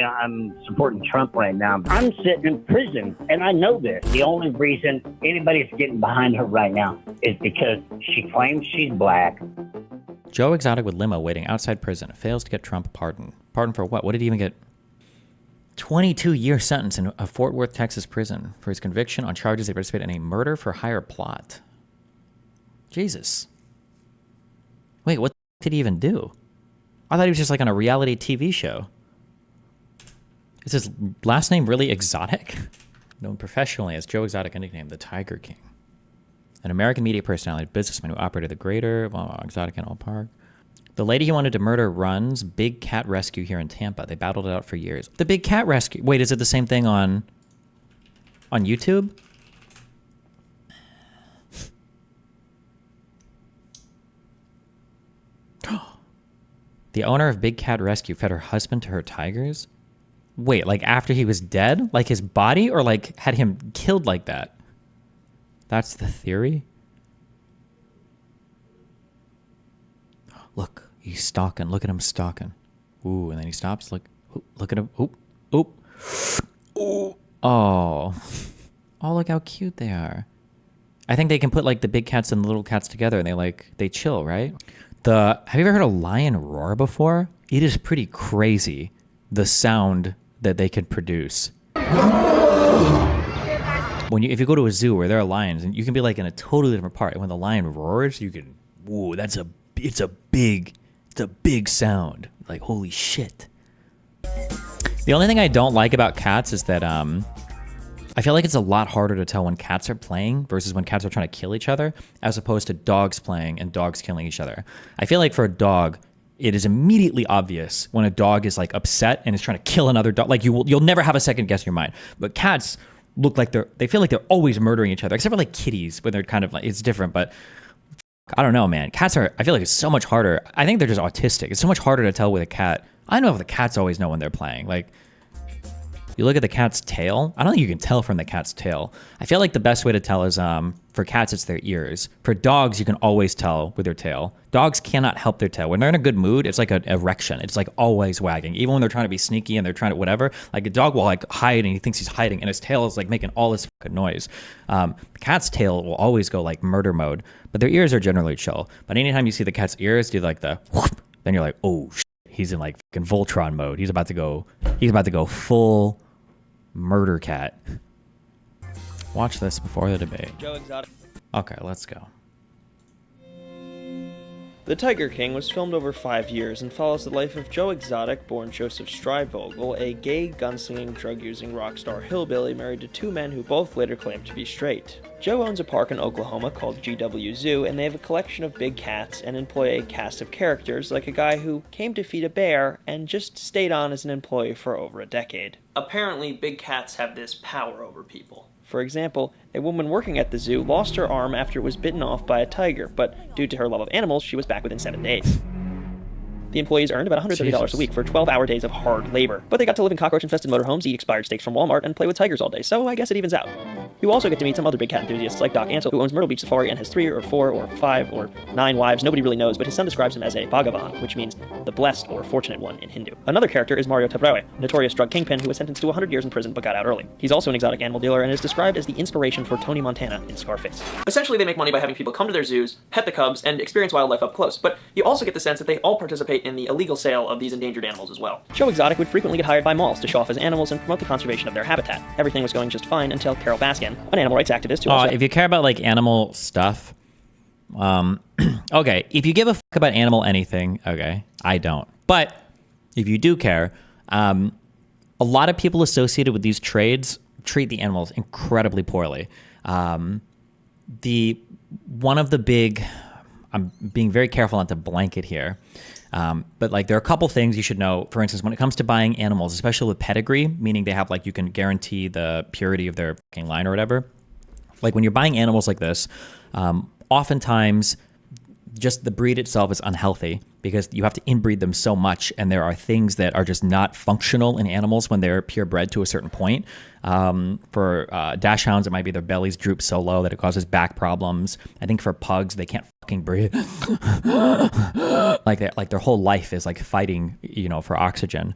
I'm supporting Trump right now. I'm sitting in prison, and I know this. The only reason anybody's getting behind her right now is because she claims she's black. Joe Exotic with limo waiting outside prison fails to get Trump a pardon. Pardon for what? What did he even get? 22-year sentence in a Fort Worth, Texas prison for his conviction on charges they participated in a murder for hire plot. Jesus. Wait, what did he even do? I thought he was just like on a reality TV show. Is his last name really Exotic? Known professionally as Joe Exotic, a nickname, the Tiger King. An American media personality, businessman who operated the Greater Exotic Animal Park. The lady he wanted to murder runs Big Cat Rescue here in Tampa. They battled it out for years. The Big Cat Rescue. Wait, is it the same thing on YouTube? The owner of Big Cat Rescue fed her husband to her tigers? Wait, like after he was dead? Like his body? Or like had him killed like that? That's the theory? Look, he's stalking. Look at him stalking. Ooh, and then he stops. Look at him. Oop, oop. Ooh. Oh. Oh, look how cute they are. I think they can put like the big cats and the little cats together and they chill, right? Have you ever heard a lion roar before? It is pretty crazy, the sound that they can produce. If you go to a zoo where there are lions, and you can be like in a totally different part, and when the lion roars, you can, whoa, it's a big sound. Like, holy shit. The only thing I don't like about cats is that I feel like it's a lot harder to tell when cats are playing versus when cats are trying to kill each other, as opposed to dogs playing and dogs killing each other. I feel like for a dog, it is immediately obvious when a dog is like upset and is trying to kill another dog. Like you'll never have a second guess in your mind. But cats look like they feel like they're always murdering each other, except for like kitties when they're kind of like, it's different. But I don't know, man. Cats I feel like it's so much harder. I think they're just autistic. It's so much harder to tell with a cat. I know if the cats always know when they're playing. Like, you look at the cat's tail. I don't think you can tell from the cat's tail. I feel like the best way to tell is for cats, it's their ears. For dogs, you can always tell with their tail. Dogs cannot help their tail. When they're in a good mood, it's like an erection. It's like always wagging. Even when they're trying to be sneaky and they're trying to whatever, like a dog will like hide and he thinks he's hiding and his tail is like making all this fucking noise. The cat's tail will always go like murder mode, but their ears are generally chill. But anytime you see the cat's ears do like the whoop, then you're like, oh shit, he's in like fucking Voltron mode. He's about to go full murder cat. Watch this before the debate. Joe Exotic. Okay, let's go. The Tiger King was filmed over 5 years and follows the life of Joe Exotic, born Joseph Strivogel, a gay, gunslinging, drug-using rock star hillbilly married to two men who both later claimed to be straight. Joe owns a park in Oklahoma called GW Zoo, and they have a collection of big cats and employ a cast of characters like a guy who came to feed a bear and just stayed on as an employee for over a decade. Apparently, big cats have this power over people. For example, a woman working at the zoo lost her arm after it was bitten off by a tiger, but due to her love of animals, she was back within 7 days. The employees earned about $130 a week for 12-hour days of hard labor, but they got to live in cockroach-infested motorhomes, eat expired steaks from Walmart, and play with tigers all day, so I guess it evens out. You also get to meet some other big cat enthusiasts like Doc Ansel, who owns Myrtle Beach Safari and has 3 or 4 or 5 or 9 wives. Nobody really knows, but his son describes him as a Bhagavan, which means the blessed or fortunate one in Hindu. Another character is Mario Tabraue, a notorious drug kingpin who was sentenced to 100 years in prison but got out early. He's also an exotic animal dealer and is described as the inspiration for Tony Montana in Scarface. Essentially, they make money by having people come to their zoos, pet the cubs, and experience wildlife up close, but you also get the sense that they all participate in the illegal sale of these endangered animals as well. Joe Exotic would frequently get hired by malls to show off his animals and promote the conservation of their habitat. Everything was going just fine until Carol Baskin, an animal rights activist who also... If you care about like animal stuff, okay, if you give a fuck about animal anything, okay, I don't. But if you do care, a lot of people associated with these trades treat the animals incredibly poorly. One of the big, I'm being very careful not to blanket here, but like there are a couple things you should know. For instance, when it comes to buying animals, especially with pedigree, meaning they have like, you can guarantee the purity of their fucking line or whatever. Like when you're buying animals like this, oftentimes just the breed itself is unhealthy because you have to inbreed them so much, and there are things that are just not functional in animals when they're purebred to a certain point. For dachshunds, it might be their bellies droop so low that it causes back problems. I think for pugs, they can't fucking breathe. like their whole life is like fighting, for oxygen.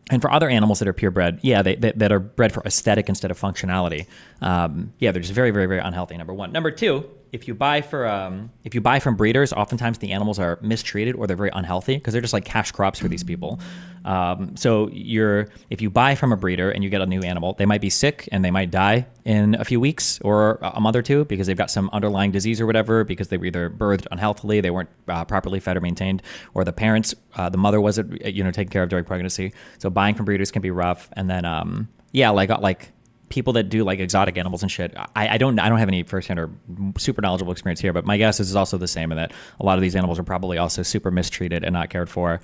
And for other animals that are purebred, that are bred for aesthetic instead of functionality, they're just very, very, very unhealthy. Number one. Number two, if you buy from breeders, oftentimes the animals are mistreated or they're very unhealthy because they're just like cash crops for these people. If you buy from a breeder and you get a new animal, they might be sick and they might die in a few weeks or a month or two because they've got some underlying disease or whatever, because they were either birthed unhealthily, they weren't properly fed or maintained, or the parents, the mother wasn't taken care of during pregnancy. So buying from breeders can be rough. And then like people that do like exotic animals and shit, I don't have any firsthand or super knowledgeable experience here, but my guess is also the same in that a lot of these animals are probably also super mistreated and not cared for.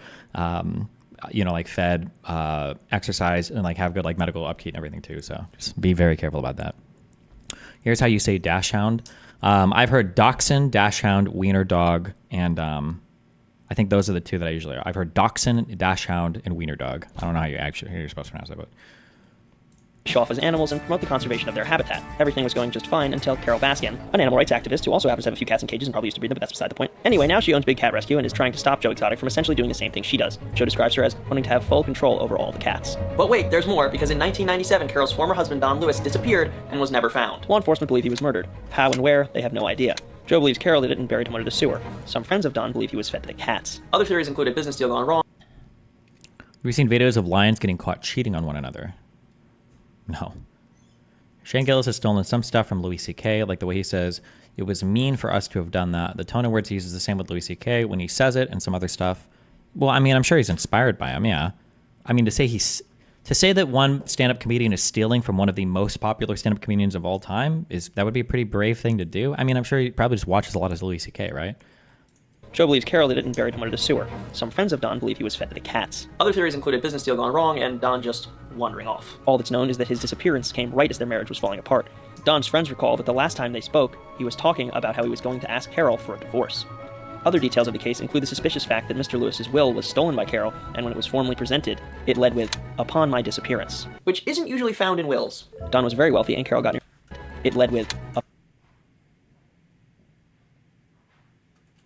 Like fed, exercise, and like have good like medical upkeep and everything too. So just be very careful about that. Here's how you say dachshund. I've heard dachshund, dachshund, wiener dog, and I think those are the two that I usually. I've heard dachshund, dachshund, and wiener dog. I don't know how you're supposed to pronounce that, but. Show off as animals and promote the conservation of their habitat. Everything was going just fine until Carol Baskin, an animal rights activist who also happens to have a few cats in cages and probably used to breed them, but that's beside the point. Anyway, now she owns Big Cat Rescue and is trying to stop Joe Exotic from essentially doing the same thing she does. Joe describes her as wanting to have full control over all the cats. But wait, there's more, because in 1997, Carol's former husband Don Lewis disappeared and was never found. Law enforcement believe he was murdered. How and where, they have no idea. Joe believes Carol did it and buried him under the sewer. Some friends of Don believe he was fed to the cats. Other theories included business deal gone wrong. Have you seen videos of lions getting caught cheating on one another? No. Shane Gillis has stolen some stuff from Louis C.K., like the way he says, it was mean for us to have done that. The tone of words he uses is the same with Louis C.K. when he says it and some other stuff. Well, I mean, I'm sure he's inspired by him, yeah. I mean, to say that one stand-up comedian is stealing from one of the most popular stand-up comedians of all time, that would be a pretty brave thing to do. I mean, I'm sure he probably just watches a lot of Louis C.K., right? Joe believes Carol did it and buried him under the sewer. Some friends of Don believe he was fed to the cats. Other theories included business deal gone wrong and Don just wandering off. All that's known is that his disappearance came right as their marriage was falling apart. Don's friends recall that the last time they spoke, he was talking about how he was going to ask Carol for a divorce. Other details of the case include the suspicious fact that Mr. Lewis's will was stolen by Carol, and when it was formally presented, it led with, "Upon my disappearance," which isn't usually found in wills. Don was very wealthy and Carol got it led with,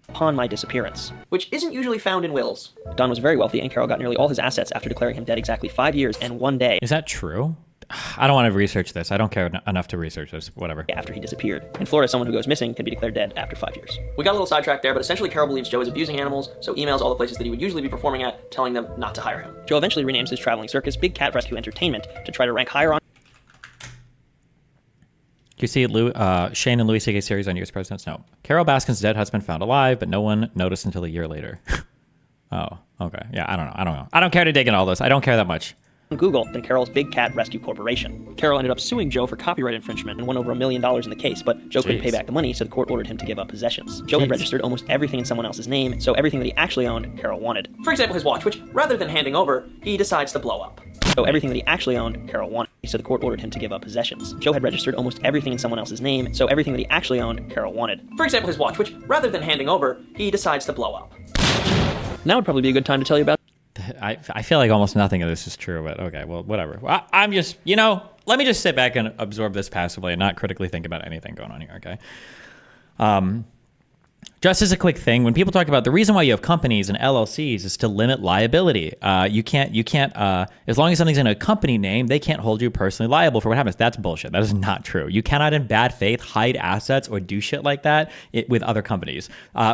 "Upon my disappearance," which isn't usually found in wills. Don was very wealthy and Carol got nearly all his assets after declaring him dead exactly 5 years and 1 day. Is that true? I don't want to research this. I don't care enough to research this. Whatever. After he disappeared. In Florida, someone who goes missing can be declared dead after 5 years. We got a little sidetracked there, but essentially Carol believes Joe is abusing animals, so emails all the places that he would usually be performing at, telling them not to hire him. Joe eventually renames his traveling circus Big Cat Rescue Entertainment to try to rank higher on. Do you see Shane and Louis C.K. series on U.S. presidents? No. Carol Baskin's dead husband found alive, but no one noticed until a year later. Oh, okay. Yeah, I don't know. I don't care to dig in all this. I don't care that much. Google than Carol's Big Cat Rescue Corporation. Carol ended up suing Joe for copyright infringement and won over $1 million in the case, but Joe couldn't pay back the money, so the court ordered him to give up possessions. Joe had registered almost everything in someone else's name, so everything that he actually owned, Carol wanted. For example, his watch, which, rather than handing over, he decides to blow up. So everything that he actually owned, Carol wanted, so the court ordered him to give up possessions. Joe had registered almost everything in someone else's name, so everything that he actually owned, Carol wanted. For example, his watch, which, rather than handing over, he decides to blow up. Now would probably be a good time to tell you about... I feel like almost nothing of this is true, but okay, well, whatever. Well, I'm just, let me just sit back and absorb this passively and not critically think about anything going on here, okay? Just as a quick thing, when people talk about the reason why you have companies and LLCs is to limit liability. You can't, as long as something's in a company name, they can't hold you personally liable for what happens. That's bullshit. That is not true. You cannot in bad faith hide assets or do shit like that with other companies.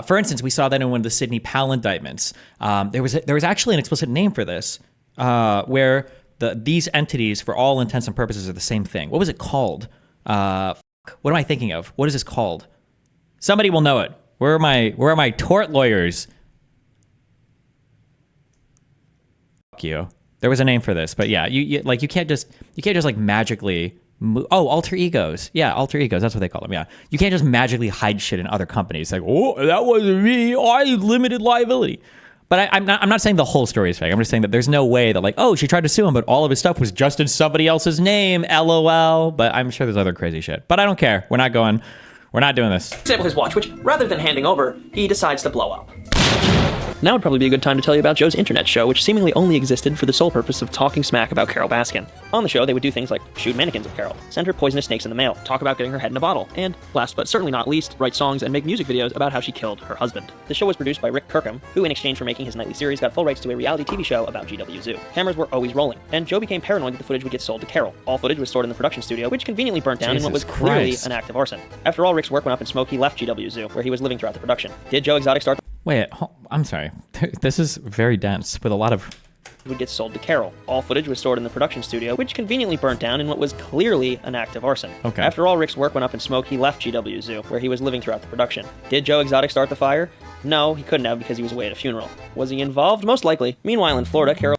For instance, we saw that in one of the Sidney Powell indictments. There was actually an explicit name for this, where these entities, for all intents and purposes, are the same thing. What was it called? What am I thinking of? What is this called? Somebody will know it. Where are my tort lawyers? Fuck you. There was a name for this, but yeah, you can't just like magically alter egos. Yeah, alter egos. That's what they call them. Yeah, you can't just magically hide shit in other companies. Like, oh, that wasn't me. I limited liability. But I'm not saying the whole story is fake. I'm just saying that there's no way that like, oh, she tried to sue him, but all of his stuff was just in somebody else's name. LOL. But I'm sure there's other crazy shit. But I don't care. We're not doing this. For example, his watch, which, rather than handing over, he decides to blow up. Now would probably be a good time to tell you about Joe's internet show, which seemingly only existed for the sole purpose of talking smack about Carol Baskin. On the show, they would do things like shoot mannequins of Carol, send her poisonous snakes in the mail, talk about getting her head in a bottle, and, last but certainly not least, write songs and make music videos about how she killed her husband. The show was produced by Rick Kirkham, who, in exchange for making his nightly series, got full rights to a reality TV show about GW Zoo. Cameras were always rolling, and Joe became paranoid that the footage would get sold to Carol. All footage was stored in the production studio, which conveniently burnt down in what was clearly an act of arson. After all Rick's work went up in smoke, he left GW Zoo, where he was living throughout the production. Did Joe Exotic start Wait, I'm sorry. This is very dense with a lot of... would get sold to Carol. All footage was stored in the production studio, which conveniently burnt down in what was clearly an act of arson. Okay. After all Rick's work went up in smoke, he left GW Zoo, where he was living throughout the production. Did Joe Exotic start the fire? No, he couldn't have because he was away at a funeral. Was he involved? Most likely. Meanwhile, in Florida, Carol...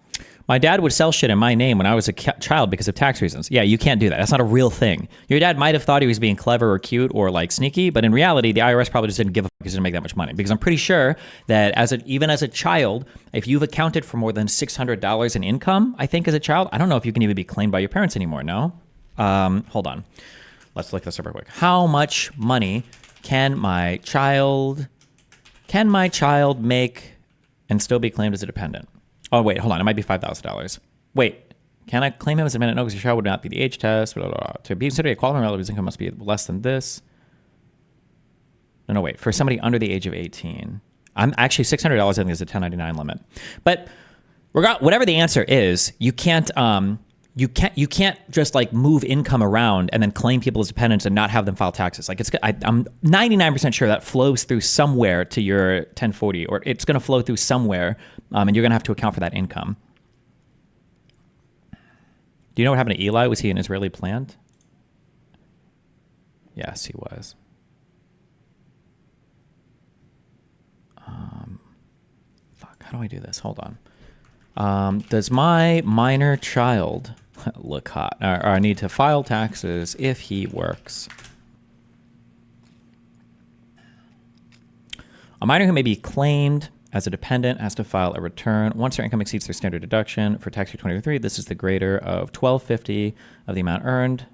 My dad would sell shit in my name when I was a child because of tax reasons. Yeah, you can't do that. That's not a real thing. Your dad might have thought he was being clever or cute or like sneaky, but in reality, the IRS probably just didn't give a fuck because he didn't make that much money. Because I'm pretty sure that even as a child, if you've accounted for more than $600 in income, I think as a child, I don't know if you can even be claimed by your parents anymore. No? Hold on. Let's look this up real quick. How much money can my child make and still be claimed as a dependent? Oh, wait, hold on. It might be $5,000. Wait, can I claim him as a dependent? No, because your child would not be the age test. Blah, blah, blah. To be considered a qualifying relative, his income must be less than this. No, wait. For somebody under the age of 18. I'm actually $600, I think, is the 1099 limit. But whatever the answer is, you can't just like move income around and then claim people as dependents and not have them file taxes. Like I'm 99% sure that flows through somewhere to your 1040, or it's going to flow through somewhere, and you're going to have to account for that income. Do you know what happened to Eli? Was he an Israeli plant? Yes, he was. Fuck, how do I do this? Hold on. Does my minor child look hot? Or I need to file taxes if he works. A minor who may be claimed as a dependent has to file a return once their income exceeds their standard deduction. For tax year 2023, this is the greater of $1,250 of the amount earned,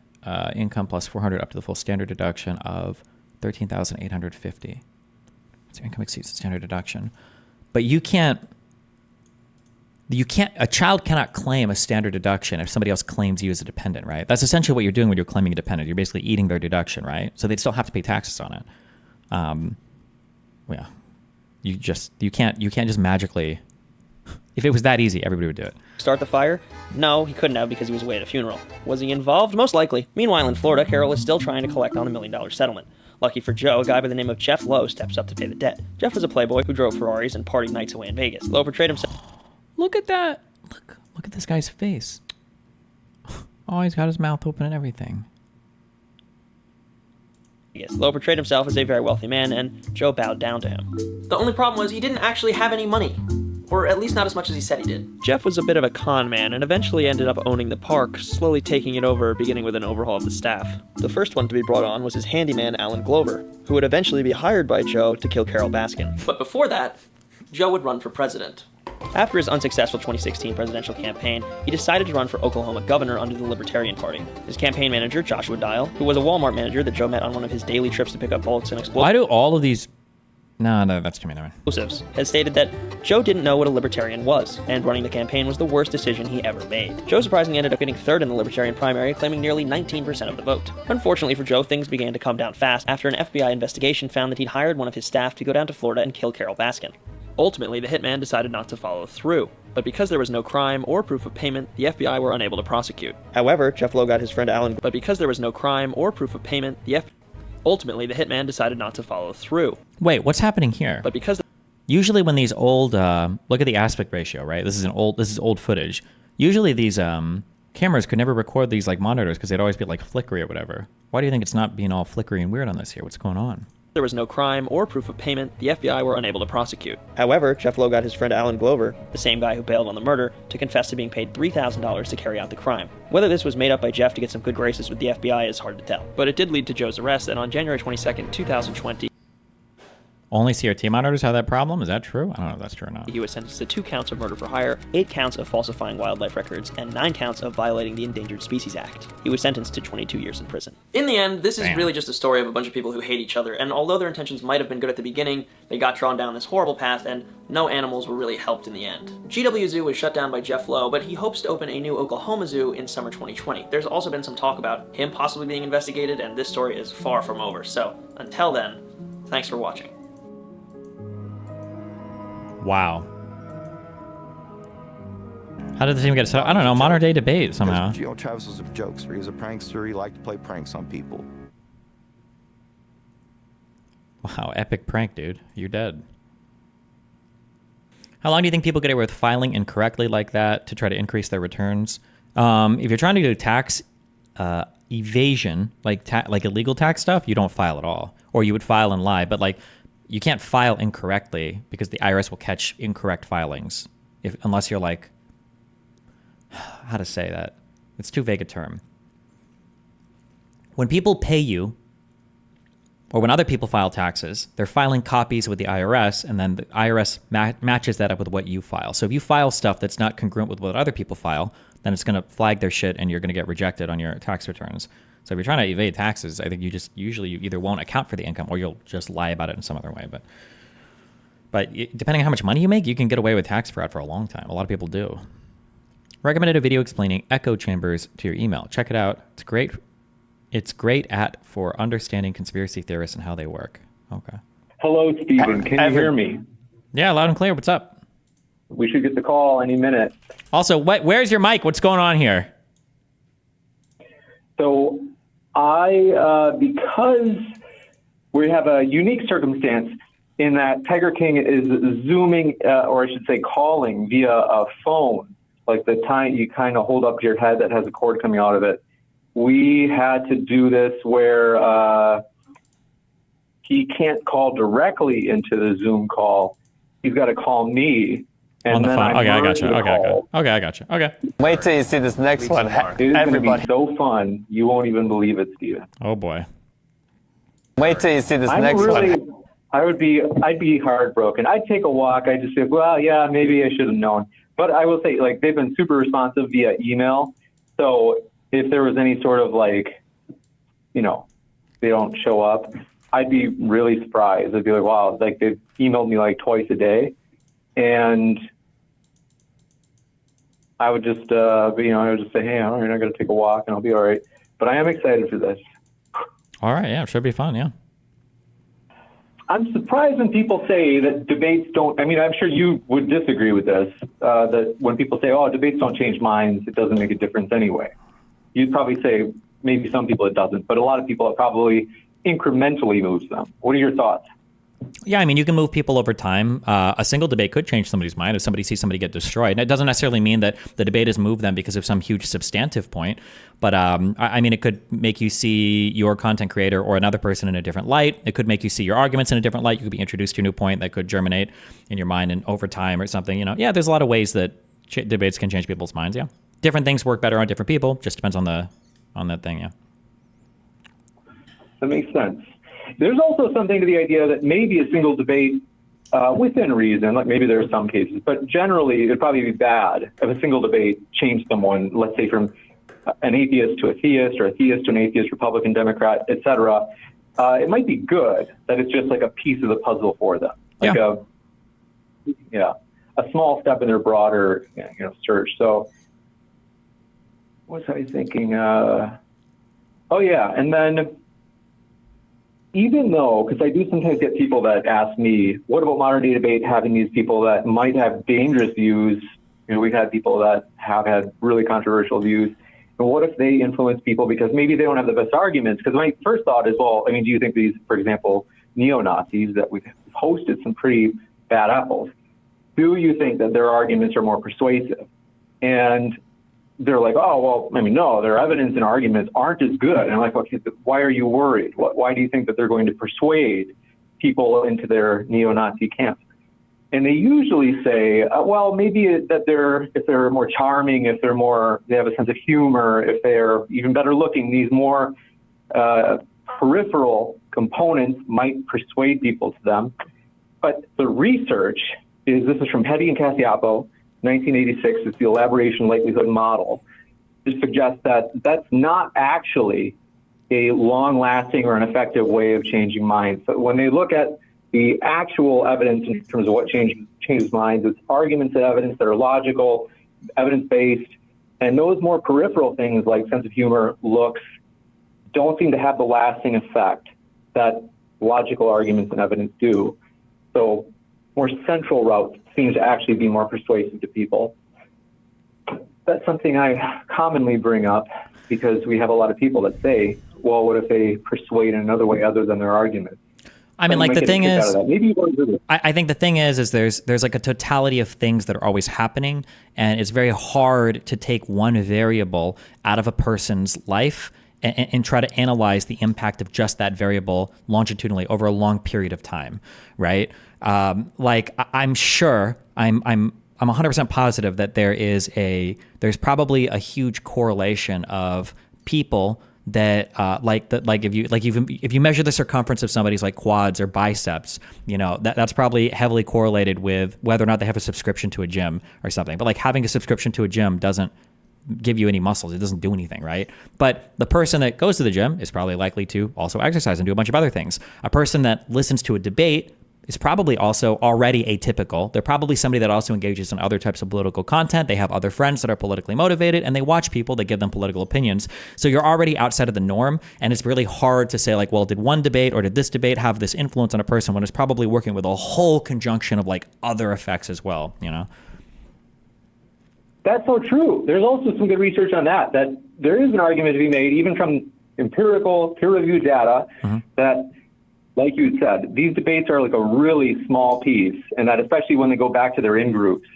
income plus $400 up to the full standard deduction of $13,850. So income exceeds the standard deduction. But a child cannot claim a standard deduction if somebody else claims you as a dependent, right? That's essentially what you're doing when you're claiming a dependent. You're basically eating their deduction, right? So they'd still have to pay taxes on it. Yeah. You can't just magically, if it was that easy, everybody would do it. Start the fire? No, he couldn't have because he was away at a funeral. Was he involved? Most likely. Meanwhile, in Florida, Carol is still trying to collect on the $1 million settlement. Lucky for Joe, a guy by the name of Jeff Lowe steps up to pay the debt. Jeff was a playboy who drove Ferraris and partied nights away in Vegas. Lowe portrayed himself... Look at that. Look at this guy's face. Oh, he's got his mouth open and everything. Lowe portrayed himself as a very wealthy man, and Joe bowed down to him. The only problem was he didn't actually have any money. Or at least not as much as he said he did. Jeff was a bit of a con man and eventually ended up owning the park, slowly taking it over, beginning with an overhaul of the staff. The first one to be brought on was his handyman, Alan Glover, who would eventually be hired by Joe to kill Carol Baskin. But before that, Joe would run for president. After his unsuccessful 2016 presidential campaign, he decided to run for Oklahoma governor under the Libertarian Party. His campaign manager, Joshua Dial, who was a Walmart manager that Joe met on one of his daily trips to pick up bullets and explosives. Why do all of these... No, that's too many. Explosives, has stated that Joe didn't know what a libertarian was, and running the campaign was the worst decision he ever made. Joe surprisingly ended up getting third in the Libertarian primary, claiming nearly 19% of the vote. Unfortunately for Joe, things began to come down fast after an FBI investigation found that he'd hired one of his staff to go down to Florida and kill Carol Baskin. Ultimately, the hitman decided not to follow through, but because there was no crime or proof of payment, the FBI were unable to prosecute. However, Jeff Lowe got his friend Alan, but because there was no crime or proof of payment, ultimately the hitman decided not to follow through. Wait, what's happening here? But because usually when these old, look at the aspect ratio, right? This is old footage. Usually these cameras could never record these like monitors because they'd always be like flickery or whatever. Why do you think it's not being all flickery and weird on this here? What's going on? There was no crime or proof of payment, the FBI were unable to prosecute. However, Jeff Lowe got his friend Alan Glover, the same guy who bailed on the murder, to confess to being paid $3,000 to carry out the crime. Whether this was made up by Jeff to get some good graces with the FBI is hard to tell, but it did lead to Joe's arrest, and on January 22nd, 2020... Only CRT monitors have that problem? Is that true? I don't know if that's true or not. He was sentenced to 2 counts of murder for hire, 8 counts of falsifying wildlife records, and 9 counts of violating the Endangered Species Act. He was sentenced to 22 years in prison. In the end, this is really just a story of a bunch of people who hate each other, and although their intentions might have been good at the beginning, they got drawn down this horrible path, and no animals were really helped in the end. GW Zoo was shut down by Jeff Lowe, but he hopes to open a new Oklahoma zoo in summer 2020. There's also been some talk about him possibly being investigated, and this story is far from over. So, until then, thanks for watching. Wow. How did this even get set up? I don't know. Modern day debate somehow. You know, Travis was a jokester. He was a prankster. He liked to play pranks on people. Wow, epic prank, dude. You're dead. How long do you think people get away with filing incorrectly like that to try to increase their returns? If you're trying to do tax evasion, like illegal tax stuff, you don't file at all. Or you would file and lie. But like, you can't file incorrectly because the IRS will catch incorrect filings unless you're like, how to say that? It's too vague a term. When people pay you, or when other people file taxes, they're filing copies with the IRS, and then the IRS matches that up with what you file. So if you file stuff that's not congruent with what other people file, then it's going to flag their shit and you're going to get rejected on your tax returns. So if you're trying to evade taxes, I think you either won't account for the income or you'll just lie about it in some other way. But depending on how much money you make, you can get away with tax fraud for a long time. A lot of people do. Recommended a video explaining echo chambers to your email. Check it out. It's great. It's great for understanding conspiracy theorists and how they work. Okay. Hello, Stephen. Can you hear me? Yeah, loud and clear. What's up? We should get the call any minute. Also, where's your mic? What's going on here? So because we have a unique circumstance in that Tiger King is Zooming, or I should say calling via a phone, like the time you kind of hold up to your head that has a cord coming out of it. We had to do this where he can't call directly into the Zoom call. He's got to call me. And on the then phone. Okay, I got you. Okay, I got you. Okay. Wait till you see this next one. It is going to be so fun. You won't even believe it, Steven. Oh boy. Wait till you see this next one. I'd be heartbroken. I'd take a walk. I'd just say, well, yeah, maybe I should have known. But I will say, like, they've been super responsive via email. So if there was any sort of like, you know, they don't show up, I'd be really surprised. I'd be like, wow, like they've emailed me like twice a day. And I would just, I would just say, hey, all right, I got to take a walk and I'll be all right. But I am excited for this. All right, yeah, it should be fun, yeah. I'm surprised when people say that debates don't, I mean, I'm sure you would disagree with this, that when people say, oh, debates don't change minds, it doesn't make a difference anyway. You'd probably say, maybe some people it doesn't, but a lot of people it probably incrementally moves them. What are your thoughts? Yeah, I mean, you can move people over time. A single debate could change somebody's mind if somebody sees somebody get destroyed. And it doesn't necessarily mean that the debate has moved them because of some huge substantive point. But I mean, it could make you see your content creator or another person in a different light. It could make you see your arguments in a different light. You could be introduced to a new point that could germinate in your mind and over time or something. You know, yeah, there's a lot of ways that debates can change people's minds. Yeah, different things work better on different people. Just depends on that thing. Yeah, that makes sense. There's also something to the idea that maybe a single debate, within reason, like maybe there are some cases, but generally it'd probably be bad if a single debate changed someone, let's say from an atheist to a theist or a theist to an atheist, Republican, Democrat, etc. It might be good that it's just like a piece of the puzzle for them, like a small step in their broader search. So what was I thinking? And then even though, because I do sometimes get people that ask me, what about modern day debate having these people that might have dangerous views? You know, we've had people that have had really controversial views. And what if they influence people because maybe they don't have the best arguments? Because my first thought is, well, I mean, do you think these, for example, neo-Nazis that we've hosted some pretty bad apples, do you think that their arguments are more persuasive? And they're like, oh, well, I mean, no, their evidence and arguments aren't as good. And I'm like, okay, why are you worried? Why do you think that they're going to persuade people into their neo-Nazi camp? And they usually say, well, maybe that if they're more charming, they have a sense of humor, if they're even better looking, these more peripheral components might persuade people to them. But the research this is from Petty and Cacioppo, 1986. It's the elaboration likelihood model. It suggests that that's not actually a long-lasting or an effective way of changing minds. So when they look at the actual evidence in terms of what changes minds, it's arguments and evidence that are logical, evidence-based, and those more peripheral things like sense of humor, looks, don't seem to have the lasting effect that logical arguments and evidence do. So more central routes seem to actually be more persuasive to people. That's something I commonly bring up because we have a lot of people that say, well, what if they persuade in another way other than their arguments? I mean, like the thing is, maybe you don't do this. I think the thing is there's like a totality of things that are always happening, and it's very hard to take one variable out of a person's life and try to analyze the impact of just that variable longitudinally over a long period of time, right? Like I'm sure I'm 100% positive that there's probably a huge correlation of people that if you measure the circumference of somebody's like quads or biceps, you know, that's probably heavily correlated with whether or not they have a subscription to a gym or something. But like having a subscription to a gym doesn't give you any muscles. It doesn't do anything, right? But the person that goes to the gym is probably likely to also exercise and do a bunch of other things. A person that listens to a debate is probably also already atypical. They're probably somebody that also engages in other types of political content. They have other friends that are politically motivated, and they watch people that give them political opinions. So you're already outside of the norm, and it's really hard to say like, well, did one debate or did this debate have this influence on a person when it's probably working with a whole conjunction of like other effects as well, you know? That's so true. There's also some good research on that there is an argument to be made, even from empirical peer-reviewed data, that, like you said, these debates are like a really small piece, and that especially when they go back to their in-groups,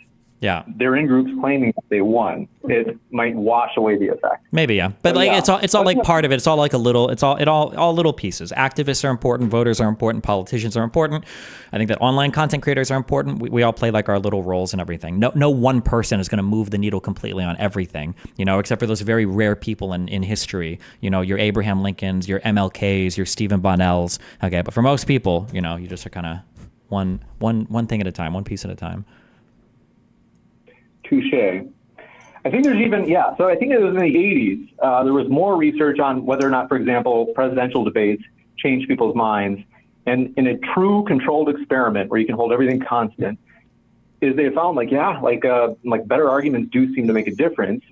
they're in groups claiming that they won, it might wash away the effect. Maybe, yeah. But like it's all like part of it. It's all like a little, all little pieces. Activists are important, voters are important, politicians are important. I think that online content creators are important. We all play like our little roles and everything. No one person is going to move the needle completely on everything, you know, except for those very rare people in history, you know, your Abraham Lincolns, your MLKs, your Stephen Bonnells. Okay. But for most people, you know, you just are kind of one thing at a time, one piece at a time. Touche. I think there's even, so I think it was in the 80s, there was more research on whether or not, for example, presidential debates change people's minds. And in a true controlled experiment where you can hold everything constant, is they found like better arguments do seem to make a difference.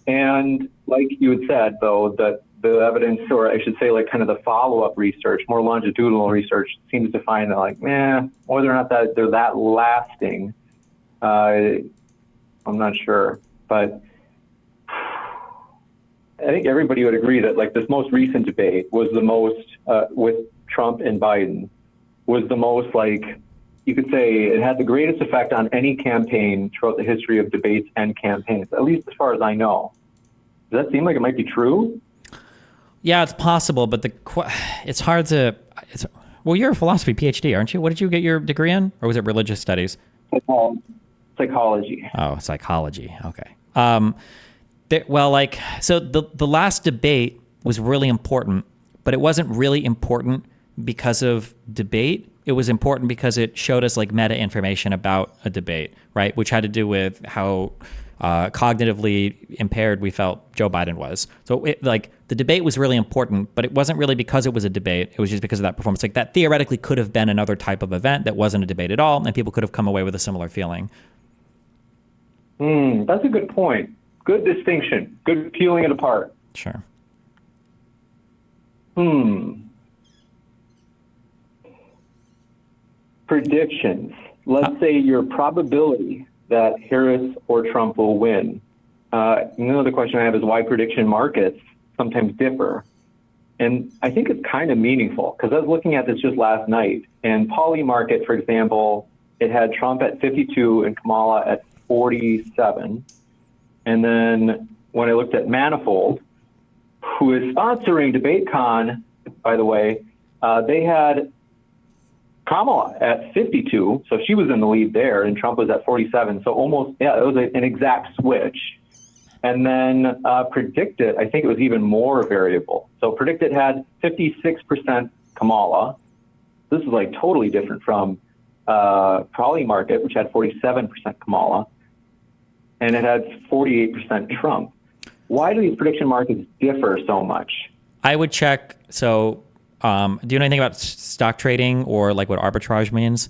And like you had said, though, that the evidence, or I should say like kind of the follow-up research, more longitudinal research seems to find that like, whether or not that they're that lasting, I'm not sure, but I think everybody would agree that like this most recent debate was the most, with Trump and Biden, was the most like, you could say it had the greatest effect on any campaign throughout the history of debates and campaigns, at least as far as I know. Does that seem like it might be true? Yeah, it's possible, but it's hard to, well, you're a philosophy PhD, aren't you? What did you get your degree in? Or was it religious studies? Psychology. Oh, psychology. Okay. So the last debate was really important, but it wasn't really important because of debate. It was important because it showed us like meta information about a debate, right? Which had to do with how cognitively impaired we felt Joe Biden was. So the debate was really important, but it wasn't really because it was a debate. It was just because of that performance. Like that theoretically could have been another type of event that wasn't a debate at all, and people could have come away with a similar feeling. That's a good point. Good distinction. Good peeling it apart. Sure. Predictions. Let's say your probability that Harris or Trump will win. Another question I have is why prediction markets sometimes differ. And I think it's kind of meaningful because I was looking at this just last night, and Poly Market, for example, it had Trump at 52 and Kamala at 47. And then when I looked at Manifold, who is sponsoring DebateCon, by the way, they had Kamala at 52, so she was in the lead there, and Trump was at 47. So almost, it was an exact switch. And then Predicted, I think it was even more variable. So Predicted had 56% Kamala. This is like totally different from Market, which had 47% Kamala, and it had 48% Trump. Why do these prediction markets differ so much? I would check. So, do you know anything about stock trading or like what arbitrage means?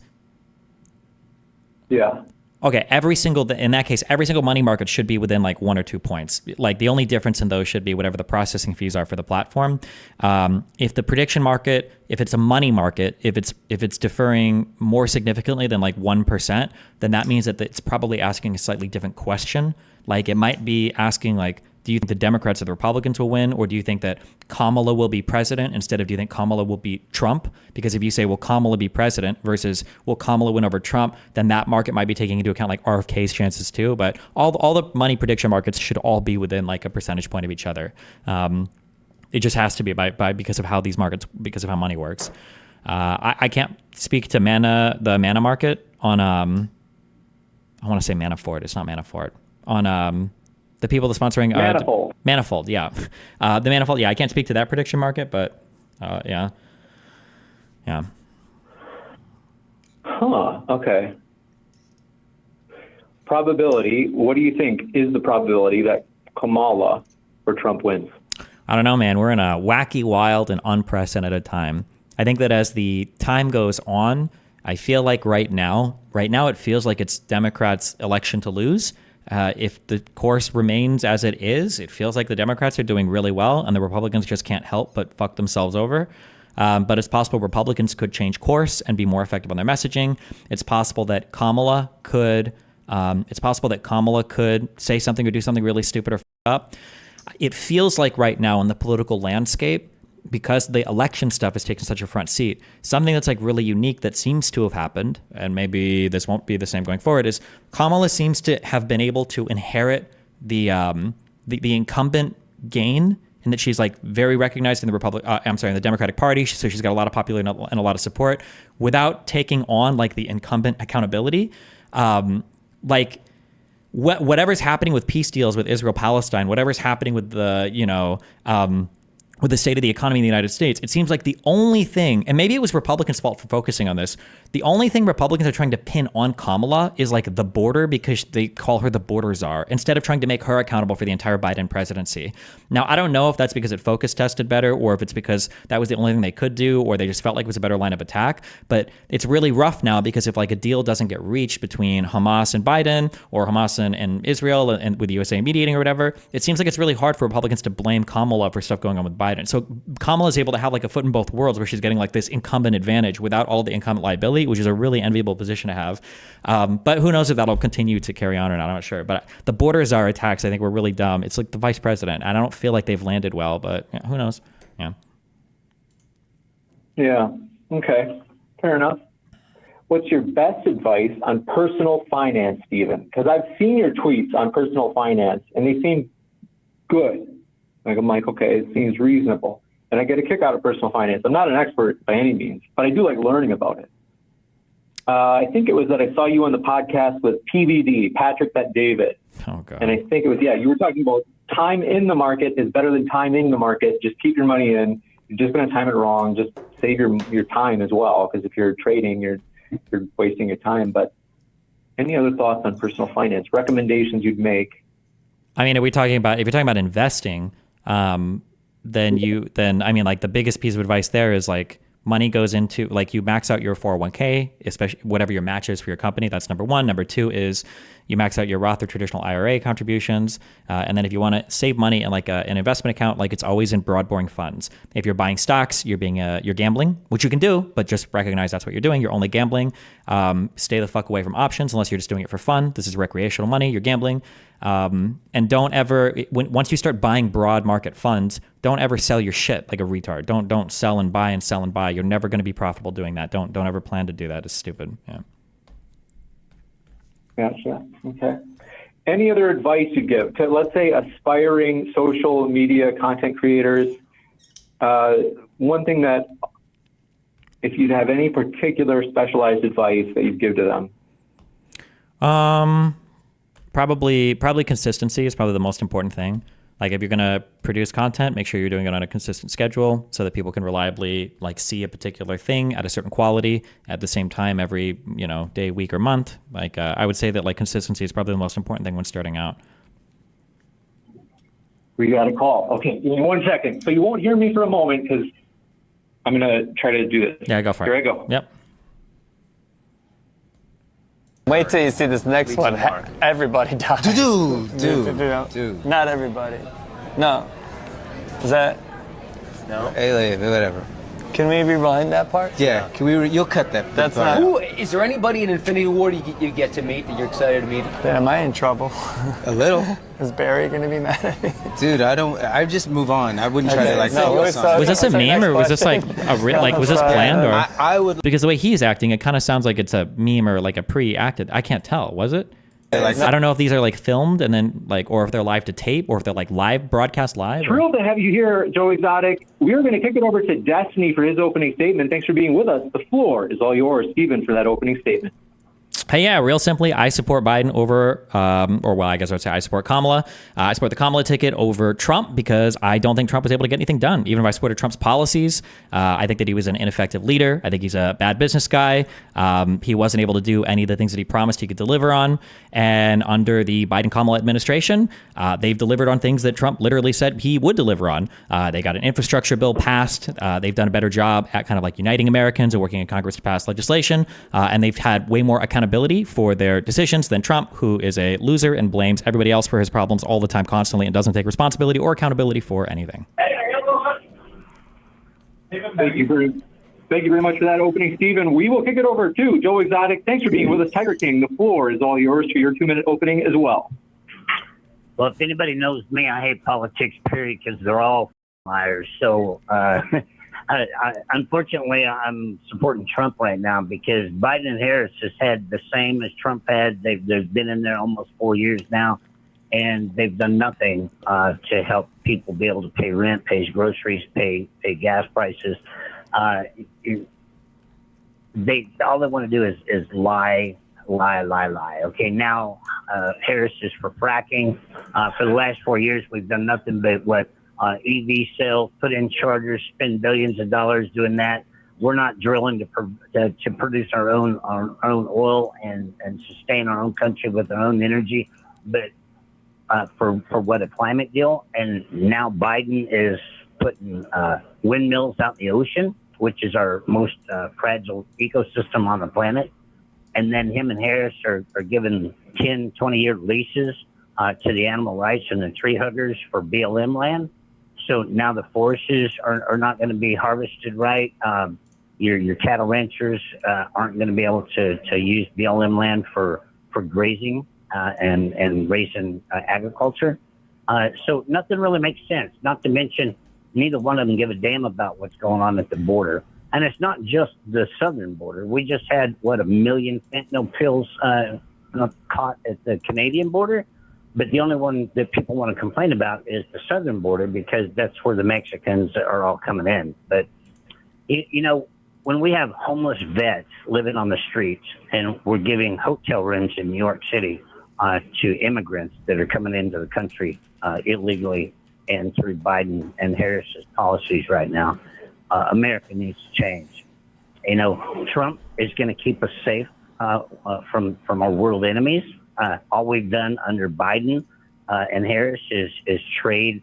Yeah. Okay, in that case, every single money market should be within like 1 or 2 points. Like the only difference in those should be whatever the processing fees are for the platform. If the prediction market, if it's a money market, if it's differing more significantly than like 1%, then that means that it's probably asking a slightly different question. Like it might be asking like, do you think the Democrats or the Republicans will win? Or do you think that Kamala will be president instead of do you think Kamala will beat Trump? Because if you say, will Kamala be president versus will Kamala win over Trump, then that market might be taking into account like RFK's chances too. But all the money prediction markets should all be within like a percentage point of each other. It just has to be because of how these markets, because of how money works. I can't speak to the mana market on, I want to say Manafort. It's not Manafort. On, the people that's sponsoring Manifold, yeah. The Manifold, yeah. I can't speak to that prediction market, but yeah. Huh. Okay. Probability. What do you think is the probability that Kamala or Trump wins? I don't know, man. We're in a wacky, wild, and unprecedented time. I think that as the time goes on, I feel like right now it feels like it's Democrats' election to lose. If the course remains as it is, it feels like the Democrats are doing really well and the Republicans just can't help but fuck themselves over. But it's possible Republicans could change course and be more effective on their messaging. It's possible that Kamala could say something or do something really stupid or f up. It feels like right now in the political landscape, because the election stuff has taken such a front seat, something that's like really unique that seems to have happened, and maybe this won't be the same going forward, is Kamala seems to have been able to inherit the incumbent gain, and that she's like very recognized in the Democratic Party, so she's got a lot of popularity and a lot of support without taking on like the incumbent accountability. Whatever's happening with peace deals with Israel, Palestine, whatever's happening with with the state of the economy in the United States, it seems like the only thing, and maybe it was Republicans' fault for focusing on this, the only thing Republicans are trying to pin on Kamala is like the border, because they call her the border czar, instead of trying to make her accountable for the entire Biden presidency. Now, I don't know if that's because it focus tested better, or if it's because that was the only thing they could do, or they just felt like it was a better line of attack. But it's really rough now, because if like a deal doesn't get reached between Hamas and Biden, or Hamas and Israel, and with the USA mediating or whatever, it seems like it's really hard for Republicans to blame Kamala for stuff going on with Biden. So Kamala is able to have like a foot in both worlds, where she's getting like this incumbent advantage without all the incumbent liability, which is a really enviable position to have. But who knows if that'll continue to carry on or not, I'm not sure. But the border czar attacks, I think, were really dumb. It's like the vice president. I don't feel like they've landed well, but yeah, who knows? Yeah. Yeah. Okay. Fair enough. What's your best advice on personal finance, Stephen? Because I've seen your tweets on personal finance, and they seem good. Like, I'm like, okay, it seems reasonable. And I get a kick out of personal finance. I'm not an expert by any means, but I do like learning about it. I think it was that I saw you on the podcast with PVD, Patrick Bet David. Oh, God. And I think it was, you were talking about time in the market is better than timing the market. Just keep your money in. You're just going to time it wrong. Just save your time as well, because if you're trading, you're wasting your time. But any other thoughts on personal finance, recommendations you'd make? I mean, if you're talking about investing, then I mean, like the biggest piece of advice there is like money goes into, like, you max out your 401k, especially whatever your match is for your company. That's number one. Number two is you max out your Roth or traditional IRA contributions. And then if you want to save money in like an investment account, like it's always in broad boring funds. If you're buying stocks, you're gambling, which you can do, but just recognize that's what you're doing. You're only gambling. Stay the fuck away from options unless you're just doing it for fun. This is recreational money. You're gambling. And don't ever, once you start buying broad market funds, don't ever sell your shit like a retard. Don't sell and buy and sell and buy. You're never going to be profitable doing that. Don't ever plan to do that. It's stupid. Yeah. Gotcha. Okay. Any other advice you'd give to, let's say, aspiring social media content creators? One thing that, if you'd have any particular specialized advice that you'd give to them? Probably consistency is probably the most important thing. Like if you're going to produce content, make sure you're doing it on a consistent schedule so that people can reliably like see a particular thing at a certain quality at the same time every, day, week, or month. Like I would say that like consistency is probably the most important thing when starting out. We got a call. Okay, give me 1 second. So you won't hear me for a moment because I'm going to try to do this. Yeah, go for it. Here I go. Yep. Wait till you see this next one. Everybody dies. Dude. Not everybody. No. Is that? No. Hey, whatever. Can we rewind that part? Yeah. Can we? You'll cut that. That's part. not. Is there anybody in Infinity War you get to meet that you're excited to meet? Am I in trouble? A little. Is Barry gonna be mad at me? Dude, I just move on. I wouldn't try to like. No, Was this a meme or was this like was this planned or? I would. Because the way he's acting, it kind of sounds like it's a meme or like a pre-acted. I can't tell. Was it? Like, I don't know if these are like filmed and then like, or if they're live to tape, or if they're like live broadcast live. Thrilled to have you here, Joe Exotic. We're going to kick it over to Destiny for his opening statement. Thanks for being with us. The floor is all yours, Stephen, for that opening statement. Hey, yeah, real simply, I support Biden over, I guess I would say I support Kamala. I support the Kamala ticket over Trump because I don't think Trump was able to get anything done. Even if I supported Trump's policies, I think that he was an ineffective leader. I think he's a bad business guy. He wasn't able to do any of the things that he promised he could deliver on. And under the Biden-Kamala administration, they've delivered on things that Trump literally said he would deliver on. They got an infrastructure bill passed. They've done a better job at kind of like uniting Americans and working in Congress to pass legislation. And they've had way more accountability for their decisions than Trump, who is a loser and blames everybody else for his problems all the time, constantly, and doesn't take responsibility or accountability for anything. Thank you very much for that opening, Stephen. We will kick it over to Joe Exotic. Thanks for being with us, Tiger King. The floor is all yours for your 2-minute opening as well. Well, if anybody knows me, I hate politics, period, because they're all liars. So, unfortunately, I'm supporting Trump right now because Biden and Harris has had the same as Trump had. They've been in there almost 4 years now, and they've done nothing to help people be able to pay rent, pay groceries, pay gas prices. All they want to do is lie. Okay, now Harris is for fracking. For the last 4 years, we've done nothing but what EV sales, put in chargers, spend billions of dollars doing that. We're not drilling to produce our own oil and sustain our own country with our own energy, but for what a climate deal. And now Biden is putting windmills out in the ocean, which is our most fragile ecosystem on the planet. And then him and Harris are giving 10, 20-year leases to the animal rights and the tree huggers for BLM land. So now the forests are not going to be harvested right. Your cattle ranchers aren't going to be able to use BLM land for grazing and raising agriculture. So nothing really makes sense. Not to mention, neither one of them give a damn about what's going on at the border. And it's not just the southern border. We just had, 1 million fentanyl pills caught at the Canadian border. But the only one that people want to complain about is the southern border because that's where the Mexicans are all coming in. But, when we have homeless vets living on the streets and we're giving hotel rooms in New York City to immigrants that are coming into the country illegally and through Biden and Harris's policies right now, America needs to change. Trump is going to keep us safe from our world enemies. All we've done under Biden and Harris is trade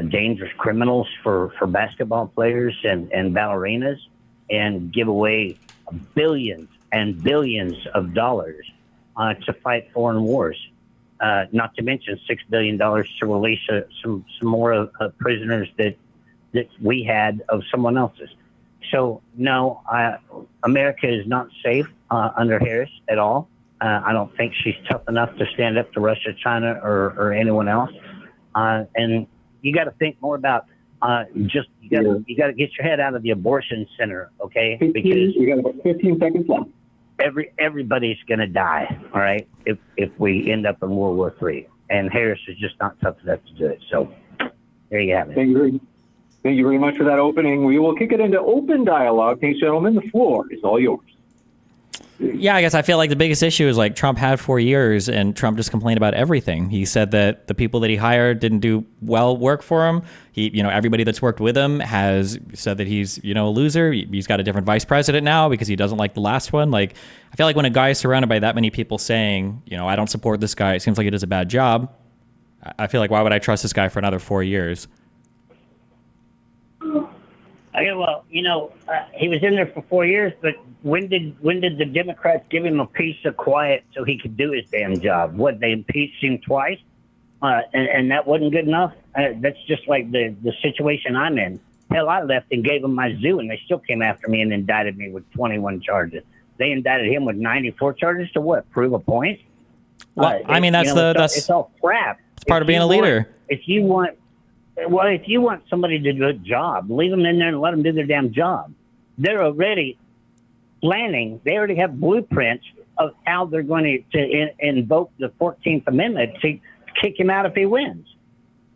dangerous criminals for basketball players and ballerinas and give away billions and billions of dollars to fight foreign wars. Not to mention $6 billion to release some more prisoners that we had of someone else's. So, no, America is not safe under Harris at all. I don't think she's tough enough to stand up to Russia, China, or anyone else. And you got to think more about you got to get your head out of the abortion center, okay? Because you got about 15 seconds left. Everybody's going to die, all right? If we end up in World War III, and Harris is just not tough enough to do it. So there you have it. Thank you very much for that opening. We will kick it into open dialogue. Thanks, gentlemen. The floor is all yours. Yeah, I guess I feel like the biggest issue is like Trump had 4 years and Trump just complained about everything. He said that the people that he hired didn't do well work for him. Everybody that's worked with him has said that he's, a loser. He's got a different vice president now because he doesn't like the last one. Like, I feel like when a guy is surrounded by that many people saying, I don't support this guy, it seems like he does a bad job. I feel like, why would I trust this guy for another 4 years? Okay, well, he was in there for 4 years, but when did the Democrats give him a piece of quiet so he could do his damn job? What, they impeached him twice, and that wasn't good enough? That's just like the situation I'm in. Hell, I left and gave them my zoo, and they still came after me and indicted me with 21 charges. They indicted him with 94 charges to what? Prove a point? Well, I mean, it's all crap. It's part of being a leader. If you want somebody to do a job, leave them in there and let them do their damn job. They're already planning. They already have blueprints of how they're going to invoke the 14th Amendment to kick him out if he wins.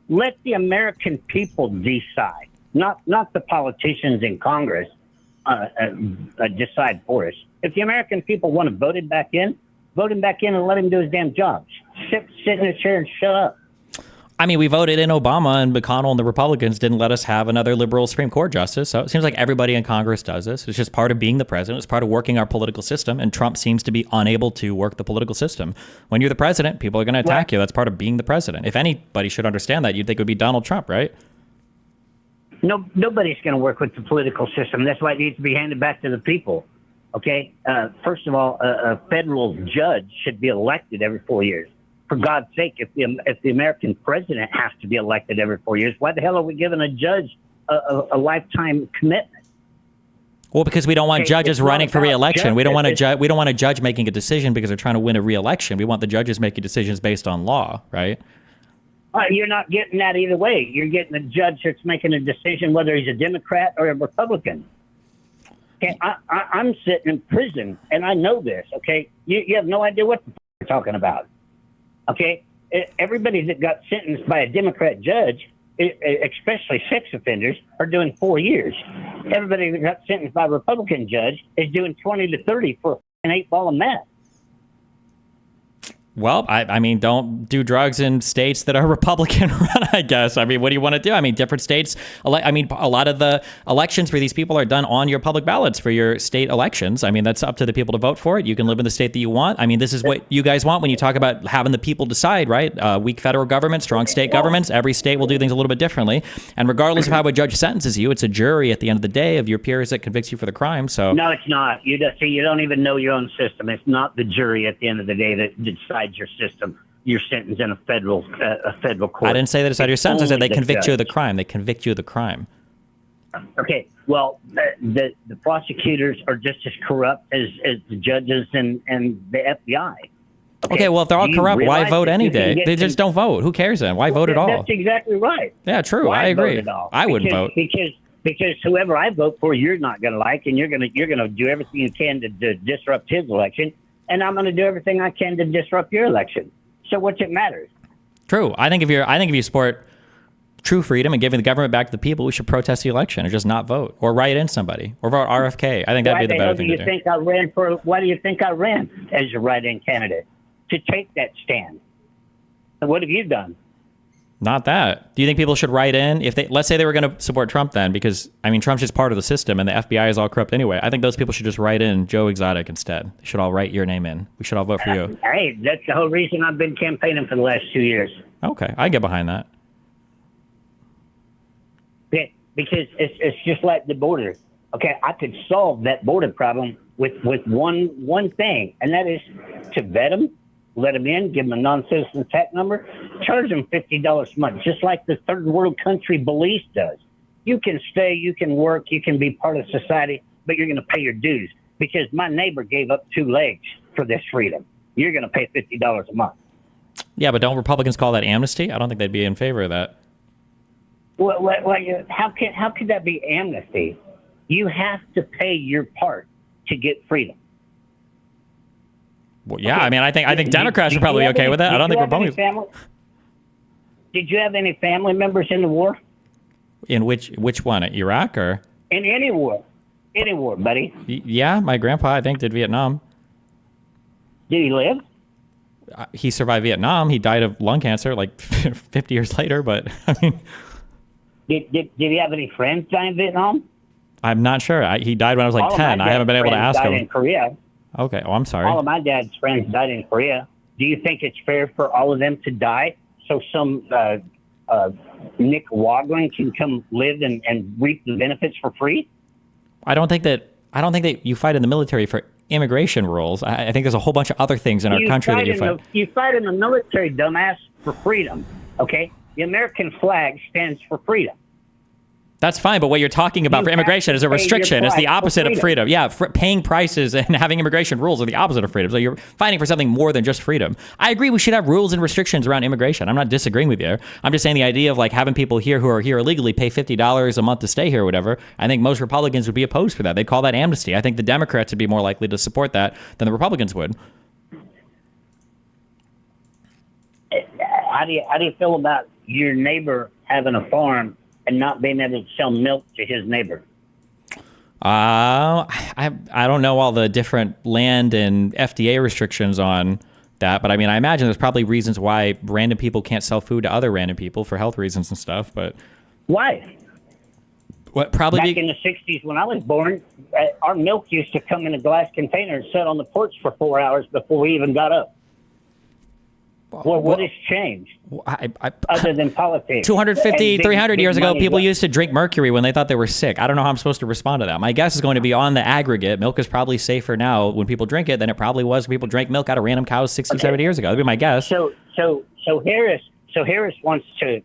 Let the American people decide, not the politicians in Congress decide for us. If the American people want to vote him back in and let him do his damn job. Sit in a chair and shut up. I mean, we voted in Obama, and McConnell and the Republicans didn't let us have another liberal Supreme Court justice. So it seems like everybody in Congress does this. It's just part of being the president. It's part of working our political system. And Trump seems to be unable to work the political system. When you're the president, people are going to attack you. That's part of being the president. If anybody should understand that, you'd think it would be Donald Trump, right? No, nobody's going to work with the political system. That's why it needs to be handed back to the people. Okay? First of all, a federal judge should be elected every 4 years. For God's sake, if the American president has to be elected every 4 years, why the hell are we giving a judge a lifetime commitment? Well, because we don't want judges running for re-election. We don't want a judge making a decision because they're trying to win a re-election. We want the judges making decisions based on law, right? You're not getting that either way. You're getting a judge that's making a decision whether he's a Democrat or a Republican. Okay, I'm sitting in prison, and I know this. Okay, you have no idea what you're talking about. Okay, everybody that got sentenced by a Democrat judge, especially sex offenders, are doing 4 years. Everybody that got sentenced by a Republican judge is doing 20 to 30 for an 8-ball of meth. Well, I mean, don't do drugs in states that are Republican run, I guess. I mean, what do you want to do? I mean, different states. A lot of the elections for these people are done on your public ballots for your state elections. I mean, that's up to the people to vote for it. You can live in the state that you want. I mean, this is what you guys want when you talk about having the people decide, right? Weak federal government, strong state governments. Every state will do things a little bit differently. And regardless of how a judge sentences you, it's a jury at the end of the day of your peers that convicts you for the crime. So no, it's not. You don't even know your own system. It's not the jury at the end of the day that decides your system. You're sentenced in a federal court. I didn't say they decide your sentence. I said they convict you of the crime. They convict you of the crime. Okay. Well, the prosecutors are just as corrupt as the judges and the FBI. Okay, well, if they're all corrupt, why vote any day? They just don't vote. Who cares then? Why vote at all? That's exactly right. Yeah, true. Why I agree. vote at all? I wouldn't vote. Because whoever I vote for, you're not going to like, and you're going to do everything you can to disrupt his election, and I'm going to do everything I can to disrupt your election. So what's it matter? True. I think if you support true freedom and giving the government back to the people, we should protest the election or just not vote or write in somebody or vote RFK. I think that'd be the better thing to do. Why do you think I ran as a write-in candidate? To take that stand. And what have you done? Not that. Do you think people should write in if let's say they were going to support Trump then, because I mean Trump's just part of the system and the FBI is all corrupt anyway. I think those people should just write in Joe Exotic instead. They should all write your name in. We should all vote for you. Hey, that's the whole reason I've been campaigning for the last 2 years. Okay, I get behind that. Yeah, because it's just like the border. Okay, I could solve that border problem with one thing, and that is to vet them. Let them in, give them a non-citizen tax number, charge them $50 a month, just like the third world country Belize does. You can stay, you can work, you can be part of society, but you're going to pay your dues because my neighbor gave up 2 legs for this freedom. You're going to pay $50 a month. Yeah, but don't Republicans call that amnesty? I don't think they'd be in favor of that. Well, how could that be amnesty? You have to pay your part to get freedom. Well, yeah, okay. I think Democrats are probably okay with that. I don't think Republicans. Did you have any family members in the war? In which one? At Iraq or? In any war, buddy. Yeah, my grandpa I think did Vietnam. Did he live? He survived Vietnam. He died of lung cancer like 50 years later. But I mean, Did he have any friends die in Vietnam? I'm not sure. He died when I was like All of 10. my I haven't been dad's able to friends ask died him. in Korea. Okay. Oh, I'm sorry. All of my dad's friends died in Korea. Do you think it's fair for all of them to die so some Nicaraguan can come live and reap the benefits for free? I don't think that you fight in the military for immigration rules. I think there's a whole bunch of other things in our country that you fight. You fight in the military, dumbass, for freedom. Okay, the American flag stands for freedom. That's fine, but what you're talking about You for immigration have is a to pay your restriction. It's the price for opposite of freedom. freedom. Yeah, paying prices and having immigration rules are the opposite of freedom. So you're fighting for something more than just freedom. I agree we should have rules and restrictions around immigration. I'm not disagreeing with you. I'm just saying the idea of like having people here who are here illegally pay $50 a month to stay here or whatever, I think most Republicans would be opposed for that. They'd call that amnesty. I think the Democrats would be more likely to support that than the Republicans would. How do you feel about your neighbor having a farm and not being able to sell milk to his neighbor? I don't know all the different land and FDA restrictions on that, but I mean, I imagine there's probably reasons why random people can't sell food to other random people for health reasons and stuff. But Why? what probably Back in the 60s when I was born, our milk used to come in a glass container and sit on the porch for 4 hours before we even got up. Well, what has changed other than politics? 250, And 300 years ago, money people left. used to drink mercury when they thought they were sick. I don't know how I'm supposed to respond to that. My guess is going to be on the aggregate. Milk is probably safer now when people drink it than it probably was when people drank milk out of random cows 60, 70 years ago. That'd be my guess. So Harris wants to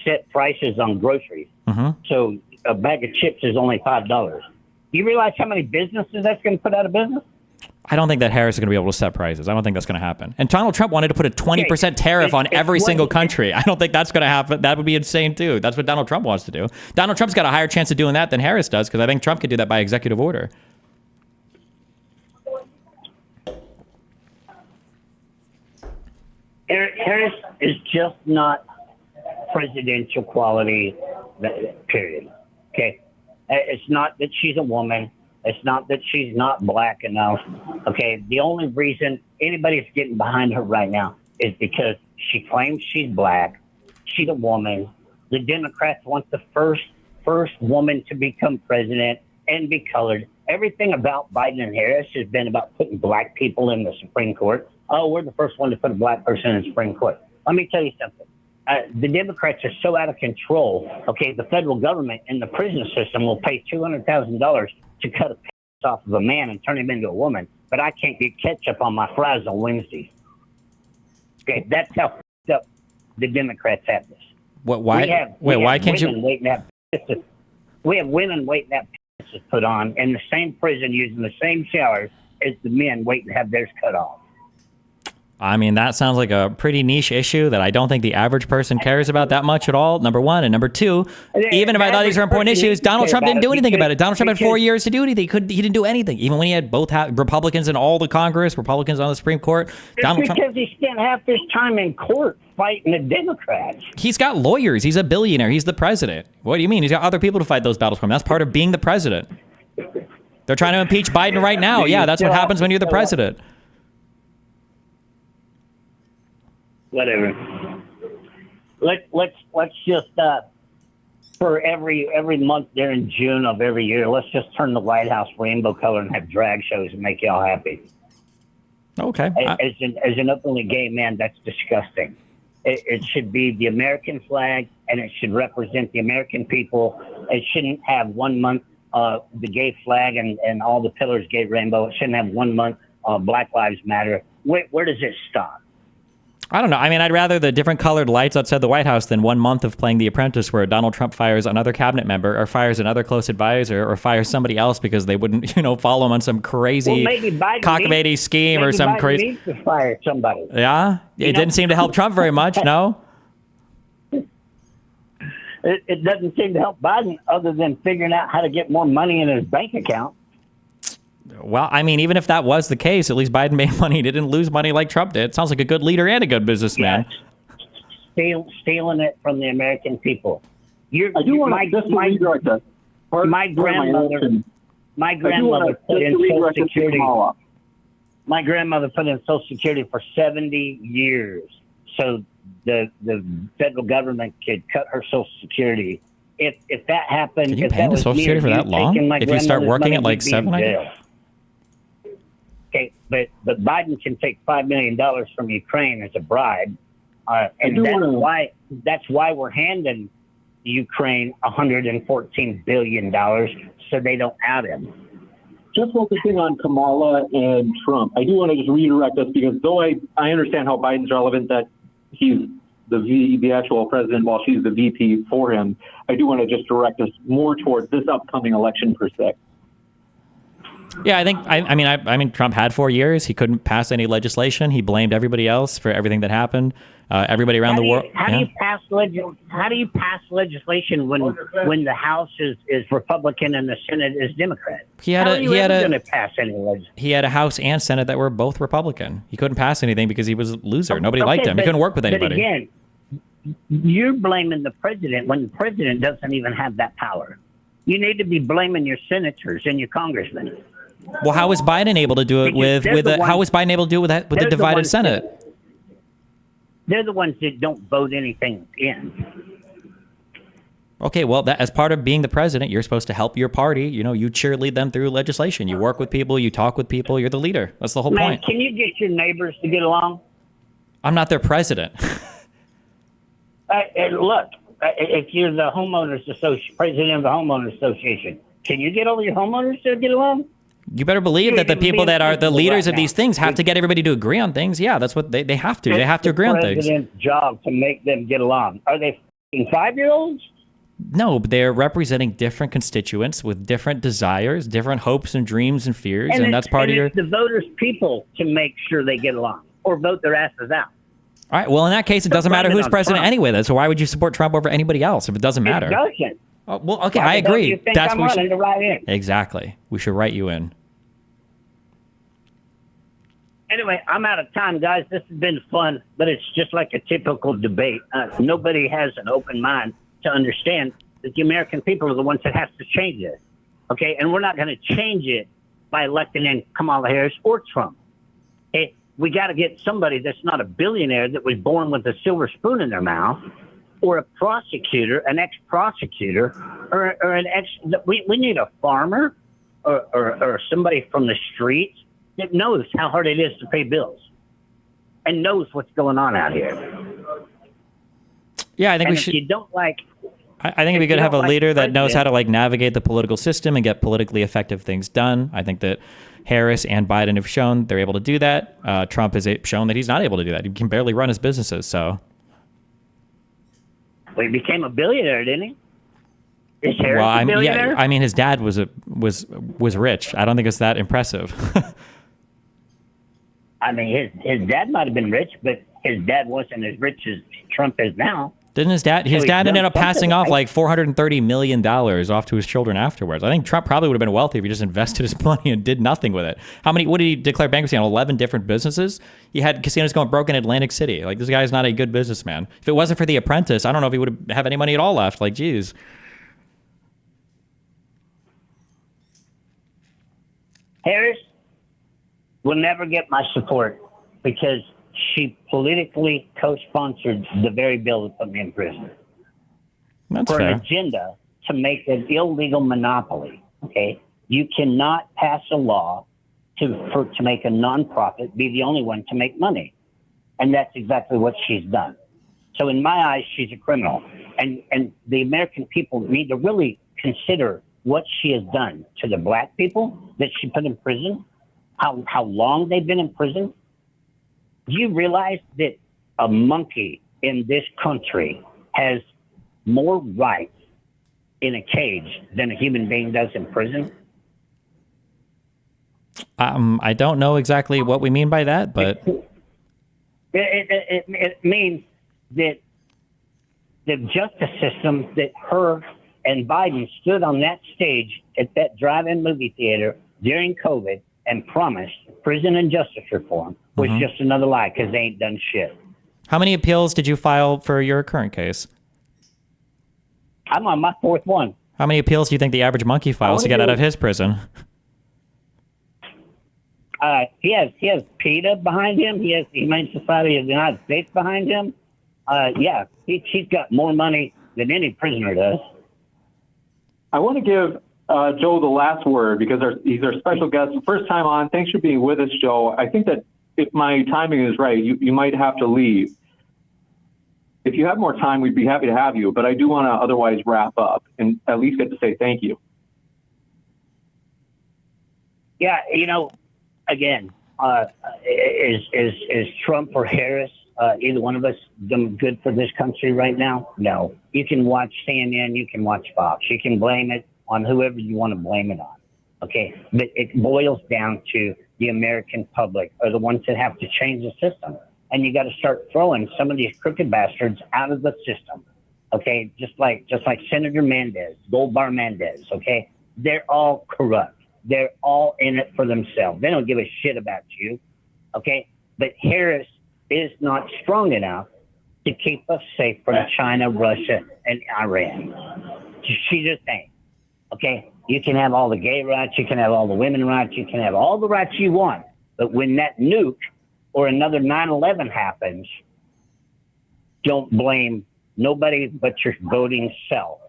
set prices on groceries. Mm-hmm. So a bag of chips is only $5. Do you realize how many businesses that's going to put out of business? I don't think that Harris is going to be able to set prices. I don't think that's going to happen. And Donald Trump wanted to put a 20% tariff on every single country. I don't think that's going to happen. That would be insane, too. That's what Donald Trump wants to do. Donald Trump's got a higher chance of doing that than Harris does, because I think Trump could do that by executive order. Harris is just not presidential quality, period. Okay? It's not that she's a woman. It's not that she's not black enough. Okay? The only reason anybody's getting behind her right now is because she claims she's black. She's a woman. The Democrats want the first woman to become president and be colored. Everything about Biden and Harris has been about putting black people in the Supreme Court. Oh, we're the first one to put a black person in the Supreme Court. Let me tell you something. The Democrats are so out of control. Okay, the federal government and the prison system will pay $200,000 to cut a piece off of a man and turn him into a woman, but I can't get ketchup on my fries on Wednesdays. Okay, that's how f***ed up the Democrats have this. What? Why? Why can't you? We have women waiting to have penises put on in the same prison using the same showers as the men waiting to have theirs cut off. I mean, that sounds like a pretty niche issue that I don't think the average person cares about that much at all, number one. And number two, even if I thought these were important issues, Donald Trump didn't do anything about it. Donald Trump had 4 years to do anything. He didn't do anything. Even when he had both Republicans in all the Congress, Republicans on the Supreme Court. Donald Trump, because he spent half his time in court fighting the Democrats. He's got lawyers. He's a billionaire. He's the president. What do you mean? He's got other people to fight those battles for him. That's part of being the president. They're trying to impeach Biden right now. Yeah, that's what happens when you're the president. Whatever. Let's just for every month during June of every year, let's just turn the White House rainbow color and have drag shows and make y'all happy. Okay. As an openly gay man, that's disgusting. It should be the American flag, and it should represent the American people. It shouldn't have 1 month the gay flag and all the pillars gay rainbow. It shouldn't have 1 month Black Lives Matter. Where does it stop? I don't know. I mean, I'd rather the different colored lights outside the White House than 1 month of playing The Apprentice where Donald Trump fires another cabinet member or fires another close advisor or fires somebody else because they wouldn't, follow him on some crazy cockamamie scheme or some crazy. Needs to fire somebody. Yeah? It didn't seem to help Trump very much, no? It doesn't seem to help Biden other than figuring out how to get more money in his bank account. Well, I mean, even if that was the case, at least Biden made money. He didn't lose money like Trump did. Sounds like a good leader and a good businessman. Yeah. Stealing it from the American people. My grandmother put in Social Security. My grandmother put in Social Security for 70 years, so the federal government could cut her Social Security. If that happened, Can you if pay that into was Social me or Security for you that long? taking my If you start grandmother's working money, at like we'd be in 7, I jail. guess? Okay, but Biden can take $5 million from Ukraine as a bribe, and that's why we're handing Ukraine $114 billion so they don't out him. Just focusing on Kamala and Trump, I do want to just redirect us because though I understand how Biden's relevant, that he's the actual president while she's the VP for him, I do want to just direct us more towards this upcoming election per se. Yeah, I think I mean Trump had 4 years. He couldn't pass any legislation. He blamed everybody else for everything that happened. Everybody around the world. How do you pass legislation when the House is Republican and the Senate is Democrat? How are you ever going to pass any legislation? He had a House and Senate that were both Republican. He couldn't pass anything because he was a loser. Nobody liked him. He couldn't work with anybody. But again, you're blaming the president when the president doesn't even have that power. You need to be blaming your senators and your congressmen. Well, how was Biden able to do it how was Biden able to do it with the divided Senate? They're the ones that don't vote anything in. Okay, well, as part of being the president, you're supposed to help your party. You cheerlead them through legislation. You work with people. You talk with people. You're the leader. That's the whole point. Can you get your neighbors to get along? I'm not their president. Look, if you're the president of the homeowners association, can you get all your homeowners to get along? You better believe that the people that are the leaders of these things have to get everybody to agree on things. Yeah, that's what they have to. They have to agree on things. It's the president's job to make them get along. Are they 5-year-olds? No, but they're representing different constituents with different desires, different hopes and dreams and fears, and that's part of your... It's the voters' people to make sure they get along or vote their asses out. All right, well, in that case, it doesn't matter who's president anyway. So why would you support Trump over anybody else if it doesn't matter? It doesn't. Oh, well, okay, I agree. You think I'm running to write in? Exactly. We should write you in. Anyway, I'm out of time, guys. This has been fun, but it's just like a typical debate. Nobody has an open mind to understand that the American people are the ones that have to change it. Okay, and we're not going to change it by electing in Kamala Harris or Trump. Okay? We got to get somebody that's not a billionaire that was born with a silver spoon in their mouth, or a prosecutor, an ex-prosecutor, or an ex. We need a farmer or somebody from the streets that knows how hard it is to pay bills and knows what's going on out here. Yeah, I think if you don't like... I think it'd be good to have a leader that knows how to navigate the political system and get politically effective things done. I think that Harris and Biden have shown they're able to do that. Trump has shown that he's not able to do that. He can barely run his businesses, so... Well, he became a billionaire, didn't he? Is Harris a billionaire? Yeah, I mean, his dad was rich. I don't think it's that impressive. I mean, his dad might have been rich, but his dad wasn't as rich as Trump is now. Didn't his dad ended up passing off like $430 million off to his children afterwards. I think Trump probably would have been wealthy if he just invested his money and did nothing with it. What did he declare bankruptcy on? 11 different businesses? He had casinos going broke in Atlantic City. Like, this guy's not a good businessman. If it wasn't for The Apprentice, I don't know if he would have any money at all left. Like, geez. Harris will never get my support because she politically co-sponsored the very bill that put me in prison. That's for fair. an agenda to make an illegal monopoly. Okay, you cannot pass a law to make a nonprofit be the only one to make money, and that's exactly what she's done. So in my eyes, she's a criminal, and the American people need to really consider what she has done to the black people that she put in prison, how long they've been in prison. Do you realize that a monkey in this country has more rights in a cage than a human being does in prison? I don't know exactly what we mean by that, but it means that the justice system, that her and Biden stood on that stage at that drive-in movie theater during COVID and promised prison and justice reform was just another lie because they ain't done shit. How many appeals did you file for your current case? I'm on my fourth one. How many appeals do you think the average monkey files to get out of his prison? He has PETA behind him. He has the Humane Society of the United States behind him. Yeah, he's got more money than any prisoner does. I want to give Joe the last word because he's our special guest. First time on. Thanks for being with us, Joe. I think that if my timing is right, you might have to leave. If you have more time, we'd be happy to have you, but I do want to otherwise wrap up and at least get to say thank you. Yeah, again, is Trump or Harris, either one of us, doing good for this country right now? No. You can watch CNN, you can watch Fox, you can blame it on whoever you want to blame it on. Okay, but it boils down to the American public are the ones that have to change the system. And you got to start throwing some of these crooked bastards out of the system. Okay, just like Senator Mendez, Goldbar Mendez. Okay, they're all corrupt. They're all in it for themselves. They don't give a shit about you. Okay, but Harris is not strong enough to keep us safe from China, Russia, and Iran. She just ain't. Okay, you can have all the gay rights, you can have all the women rights, you can have all the rights you want. But when that nuke or another 9/11 happens, don't blame nobody but your voting self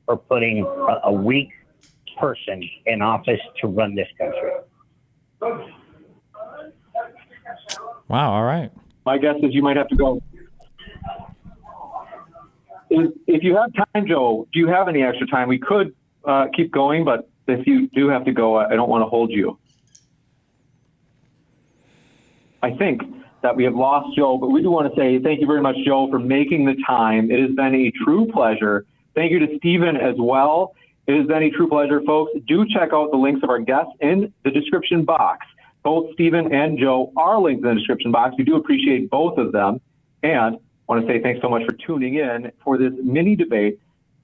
for putting a weak person in office to run this country. Wow. All right. My guess is you might have to go. If you have time, Joe, do you have any extra time? We could keep going, but if you do have to go, I don't want to hold you. I think that we have lost Joe, but we do want to say thank you very much, Joe, for making the time. It has been a true pleasure. Thank you to Stephen as well. It has been a true pleasure, folks. Do check out the links of our guests in the description box. Both Stephen and Joe are linked in the description box. We do appreciate both of them. And I want to say thanks so much for tuning in for this mini debate.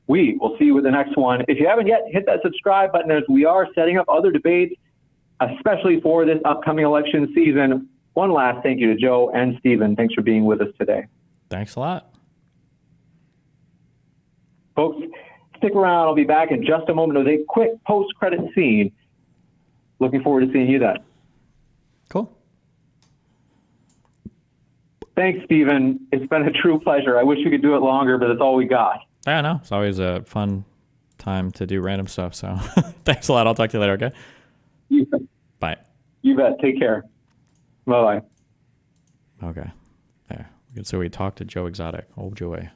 We will see you with the next one. If you haven't yet, hit that subscribe button as we are setting up other debates, especially for this upcoming election season. One last thank you to Joe and Stephen. Thanks for being with us today. Thanks a lot. Folks, stick around. I'll be back in just a moment with a quick post-credit scene. Looking forward to seeing you then. Cool. Thanks, Stephen. It's been a true pleasure. I wish we could do it longer, but that's all we got. I know. It's always a fun time to do random stuff. So thanks a lot. I'll talk to you later. Okay. Bye. You bet. Take care. Bye-bye. Okay. There. So we talked to Joe Exotic. Old Joey.